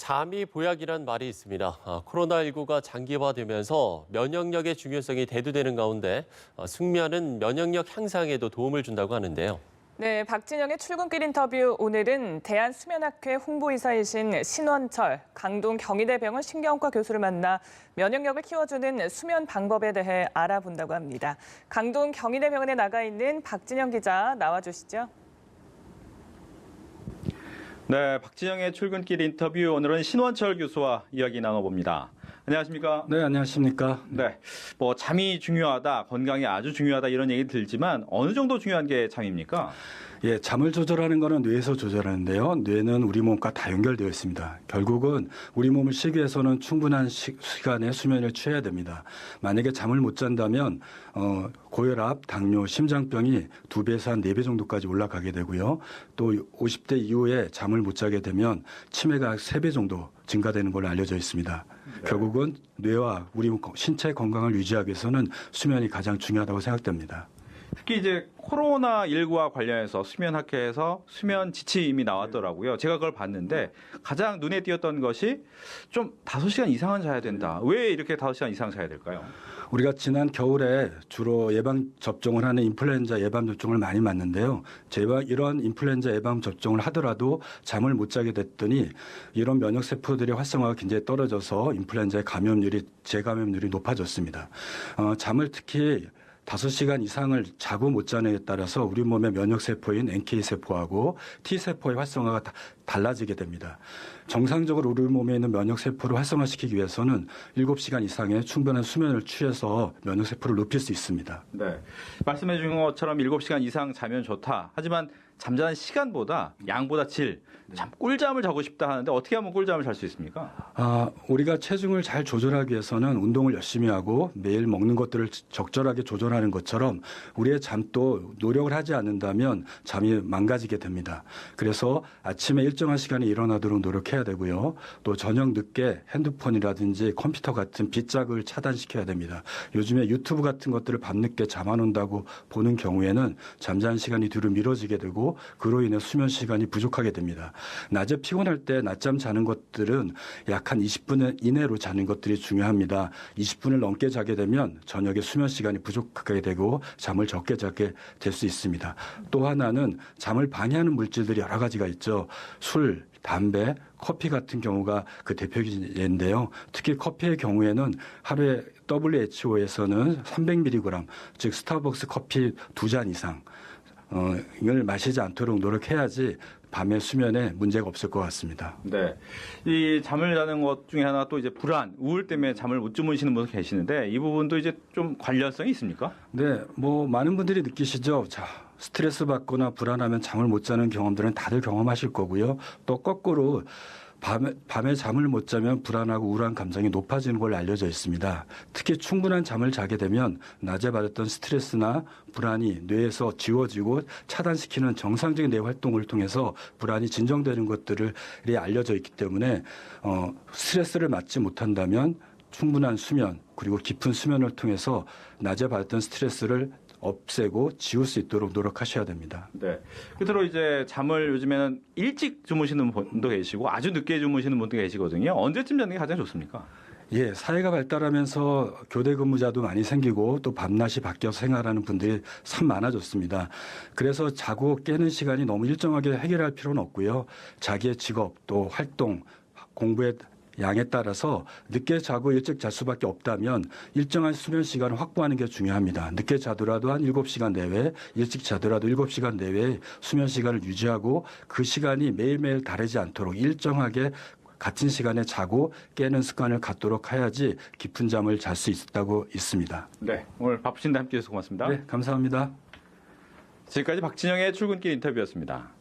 잠이 보약이란 말이 있습니다. 코로나19가 장기화되면서 면역력의 중요성이 대두되는 가운데 숙면은 면역력 향상에도 도움을 준다고 하는데요. 네, 박진영의 출근길 인터뷰. 오늘은 대한수면학회 홍보이사이신 신원철, 강동 경희대병원 신경과 교수를 만나 면역력을 키워주는 수면 방법에 대해 알아본다고 합니다. 강동 경희대병원에 나가 있는 박진영 기자 나와주시죠. 네, 박진영의 출근길 인터뷰. 오늘은 신원철 교수와 이야기 나눠봅니다. 안녕하십니까? 네, 안녕하십니까? 네, 잠이 중요하다, 건강이 아주 중요하다 이런 얘기 들지만 어느 정도 중요한 게 잠입니까? 예, 잠을 조절하는 것은 뇌에서 조절하는데요. 뇌는 우리 몸과 다 연결되어 있습니다. 결국은 우리 몸을 쉬기 위해서는 충분한 시간의 수면을 취해야 됩니다. 만약에 잠을 못 잔다면 고혈압, 당뇨, 심장병이 2배에서 한 4배 정도까지 올라가게 되고요. 또 50대 이후에 잠을 못 자게 되면 치매가 3배 정도 증가되는 걸로 알려져 있습니다. 네. 결국은 뇌와 우리 신체 건강을 유지하기 위해서는 수면이 가장 중요하다고 생각됩니다. 특히 이제 코로나19와 관련해서 수면학회에서 수면 지침이 나왔더라고요. 제가 그걸 봤는데 가장 눈에 띄었던 것이 좀 5시간 이상은 자야 된다. 왜 이렇게 5시간 이상 자야 될까요? 우리가 지난 겨울에 주로 예방 접종을 하는 인플루엔자 예방 접종을 많이 맞는데요. 이런 인플루엔자 예방 접종을 하더라도 잠을 못 자게 됐더니 이런 면역 세포들의 활성화가 굉장히 떨어져서 인플루엔자의 재감염률이 높아졌습니다. 잠을 특히 5시간 이상을 자고 못 자느냐에 따라서 우리 몸의 면역세포인 NK세포하고 T세포의 활성화가 달라지게 됩니다. 정상적으로 우리 몸에 있는 면역세포를 활성화시키기 위해서는 7시간 이상의 충분한 수면을 취해서 면역세포를 높일 수 있습니다. 네, 말씀해 주신 것처럼 7시간 이상 자면 좋다. 하지만 잠자는 시간보다 양보다 질, 꿀잠을 자고 싶다 하는데 어떻게 하면 꿀잠을 잘 수 있습니까? 우리가 체중을 잘 조절하기 위해서는 운동을 열심히 하고 매일 먹는 것들을 적절하게 조절하는 것처럼 우리의 잠도 노력을 하지 않는다면 잠이 망가지게 됩니다. 그래서 아침에 일정한 시간에 일어나도록 노력해야 되고요. 또 저녁 늦게 핸드폰이라든지 컴퓨터 같은 빛자극을 차단시켜야 됩니다. 요즘에 유튜브 같은 것들을 밤늦게 잠 안 온다고 보는 경우에는 잠자는 시간이 뒤로 미뤄지게 되고 그로 인해 수면 시간이 부족하게 됩니다. 낮에 피곤할 때 낮잠 자는 것들은 약 한 20분 이내로 자는 것들이 중요합니다. 20분을 넘게 자게 되면 저녁에 수면 시간이 부족하게 되고 잠을 적게 자게 될 수 있습니다. 또 하나는 잠을 방해하는 물질들이 여러 가지가 있죠. 술, 담배, 커피 같은 경우가 그 대표적인 예인데요. 특히 커피의 경우에는 하루에 WHO에서는 300mg, 즉 스타벅스 커피 2잔 이상 이걸 마시지 않도록 노력해야지 밤에 수면에 문제가 없을 것 같습니다. 네, 이 잠을 자는 것 중에 하나 또 이제 불안, 우울 때문에 잠을 못 주무시는 분도 계시는데 이 부분도 이제 좀 관련성이 있습니까? 네, 많은 분들이 느끼시죠. 스트레스 받거나 불안하면 잠을 못 자는 경험들은 다들 경험하실 거고요. 또 거꾸로 밤에 잠을 못 자면 불안하고 우울한 감정이 높아지는 걸로 알려져 있습니다. 특히 충분한 잠을 자게 되면 낮에 받았던 스트레스나 불안이 뇌에서 지워지고 차단시키는 정상적인 뇌 활동을 통해서 불안이 진정되는 것들이 알려져 있기 때문에 스트레스를 받지 못한다면 충분한 수면 그리고 깊은 수면을 통해서 낮에 받았던 스트레스를 없애고 지울 수 있도록 노력하셔야 됩니다. 네. 끝으로 이제 잠을 요즘에는 일찍 주무시는 분도 계시고 아주 늦게 주무시는 분도 계시거든요. 언제쯤 자는 게 가장 좋습니까? 예, 사회가 발달하면서 교대 근무자도 많이 생기고 또 밤낮이 바뀌어서 생활하는 분들이 참 많아졌습니다. 그래서 자고 깨는 시간이 너무 일정하게 해결할 필요는 없고요. 자기의 직업 또 활동, 공부에 양에 따라서 늦게 자고 일찍 잘 수밖에 없다면 일정한 수면 시간을 확보하는 게 중요합니다. 늦게 자더라도 한 7시간 내외, 일찍 자더라도 7시간 내외 수면 시간을 유지하고 그 시간이 매일매일 다르지 않도록 일정하게 같은 시간에 자고 깨는 습관을 갖도록 해야지 깊은 잠을 잘 수 있다고 있습니다. 네, 오늘 바쁘신데 함께해서 고맙습니다. 네, 감사합니다. 지금까지 박진영의 출근길 인터뷰였습니다.